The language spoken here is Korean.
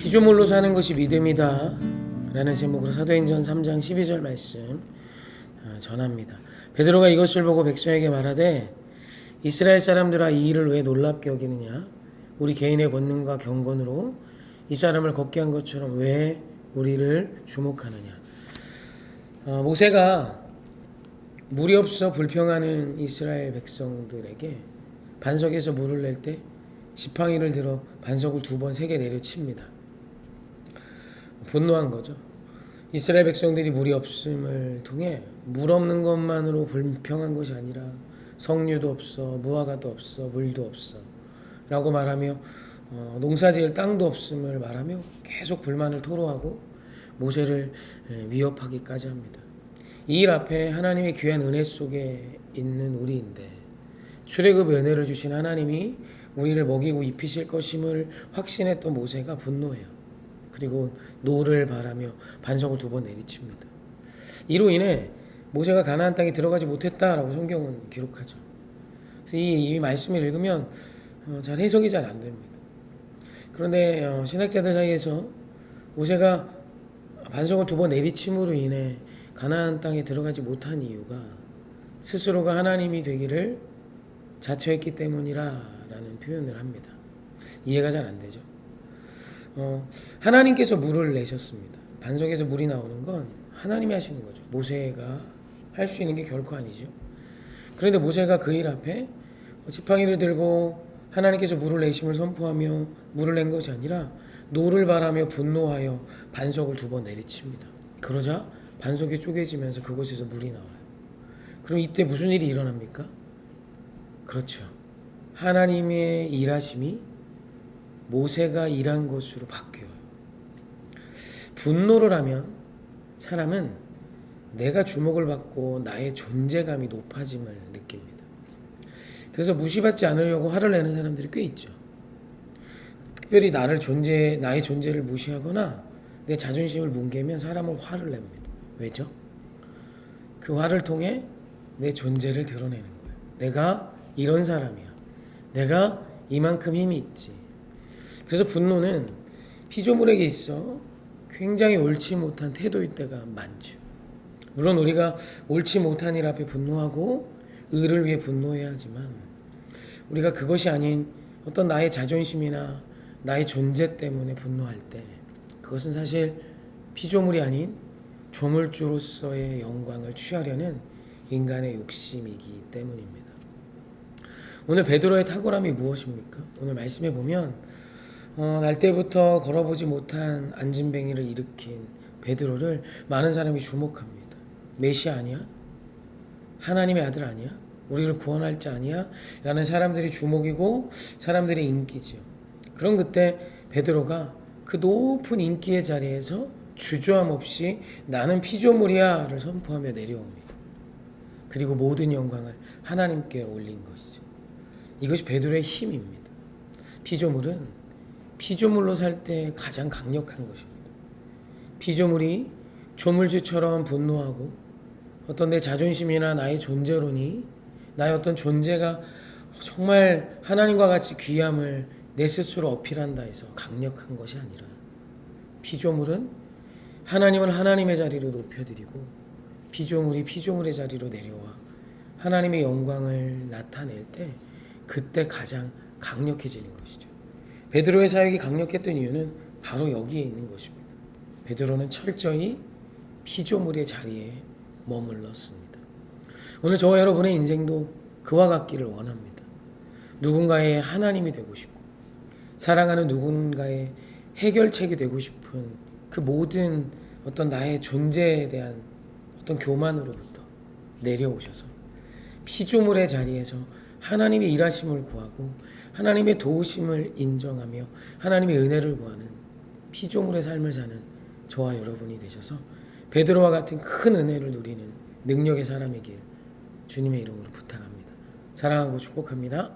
피조물로 사는 것이 믿음이다 라는 제목으로 사도행전 3장 12절 말씀 전합니다. 베드로가 이것을 보고 백성에게 말하되 이스라엘 사람들아 이 일을 왜 놀랍게 여기느냐? 우리 개인의 권능과 경건으로 이 사람을 걷게 한 것처럼 왜 우리를 주목하느냐? 모세가 물이 없어 불평하는 이스라엘 백성들에게 반석에서 물을 낼 때 지팡이를 들어 반석을 2번, 3개 내려칩니다. 분노한 거죠. 이스라엘 백성들이 물이 없음을 통해 물 없는 것만으로 불평한 것이 아니라 석류도 없어, 무화과도 없어, 물도 없어 라고 말하며 농사지을 땅도 없음을 말하며 계속 불만을 토로하고 모세를 위협하기까지 합니다. 이 일 앞에 하나님의 귀한 은혜 속에 있는 우리인데 출애굽 은혜를 주신 하나님이 우리를 먹이고 입히실 것임을 확신했던 모세가 분노해요. 그리고 노를 바라며 반석을 2번 내리칩니다. 이로 인해 모세가 가나안 땅에 들어가지 못했다라고 성경은 기록하죠. 그래서 이 말씀을 읽으면 잘 해석이 잘 안 됩니다. 그런데 신학자들 사이에서 모세가 반석을 2번 내리침으로 인해 가나안 땅에 들어가지 못한 이유가 스스로가 하나님이 되기를 자처했기 때문이라는 표현을 합니다. 이해가 잘 안 되죠. 하나님께서 물을 내셨습니다. 반석에서 물이 나오는 건 하나님이 하시는 거죠. 모세가 할 수 있는 게 결코 아니죠. 그런데 모세가 그 일 앞에 지팡이를 들고 하나님께서 물을 내심을 선포하며 물을 낸 것이 아니라 노를 바라며 분노하여 반석을 2번 내리칩니다. 그러자 반석이 쪼개지면서 그곳에서 물이 나와요. 그럼 이때 무슨 일이 일어납니까? 그렇죠. 하나님의 일하심이 모세가 일한 것으로 바뀌어요. 분노를 하면 사람은 내가 주목을 받고 나의 존재감이 높아짐을 느낍니다. 그래서 무시받지 않으려고 화를 내는 사람들이 꽤 있죠. 특별히 나의 존재를 무시하거나 내 자존심을 뭉개면 사람은 화를 냅니다. 왜죠? 그 화를 통해 내 존재를 드러내는 거예요. 내가 이런 사람이야. 내가 이만큼 힘이 있지. 그래서 분노는 피조물에게 있어 굉장히 옳지 못한 태도일 때가 많죠. 물론 우리가 옳지 못한 일 앞에 분노하고 의를 위해 분노해야 하지만 우리가 그것이 아닌 어떤 나의 자존심이나 나의 존재 때문에 분노할 때 그것은 사실 피조물이 아닌 조물주로서의 영광을 취하려는 인간의 욕심이기 때문입니다. 오늘 베드로의 탁월함이 무엇입니까? 오늘 말씀에 보면 날 때부터 걸어보지 못한 안진뱅이를 일으킨 베드로를 많은 사람이 주목합니다. 메시아 아니야? 하나님의 아들 아니야? 우리를 구원할 자 아니야? 라는 사람들이 주목이고 사람들의 인기죠. 그런 그때 베드로가 그 높은 인기의 자리에서 주저함 없이 나는 피조물이야 를 선포하며 내려옵니다. 그리고 모든 영광을 하나님께 올린 것이죠. 이것이 베드로의 힘입니다. 피조물은 피조물로 살 때 가장 강력한 것입니다. 피조물이 조물주처럼 분노하고 어떤 내 자존심이나 나의 존재론이 나의 어떤 존재가 정말 하나님과 같이 귀함을 내 스스로 어필한다 해서 강력한 것이 아니라 피조물은 하나님을 하나님의 자리로 높여드리고 피조물이 피조물의 자리로 내려와 하나님의 영광을 나타낼 때 그때 가장 강력해지는 것이죠. 베드로의 사역이 강력했던 이유는 바로 여기에 있는 것입니다. 베드로는 철저히 피조물의 자리에 머물렀습니다. 오늘 저와 여러분의 인생도 그와 같기를 원합니다. 누군가의 하나님이 되고 싶고 사랑하는 누군가의 해결책이 되고 싶은 그 모든 어떤 나의 존재에 대한 어떤 교만으로부터 내려오셔서 피조물의 자리에서 하나님의 일하심을 구하고 하나님의 도우심을 인정하며 하나님의 은혜를 구하는 피조물의 삶을 사는 저와 여러분이 되셔서 베드로와 같은 큰 은혜를 누리는 능력의 사람이길 주님의 이름으로 부탁합니다. 사랑하고 축복합니다.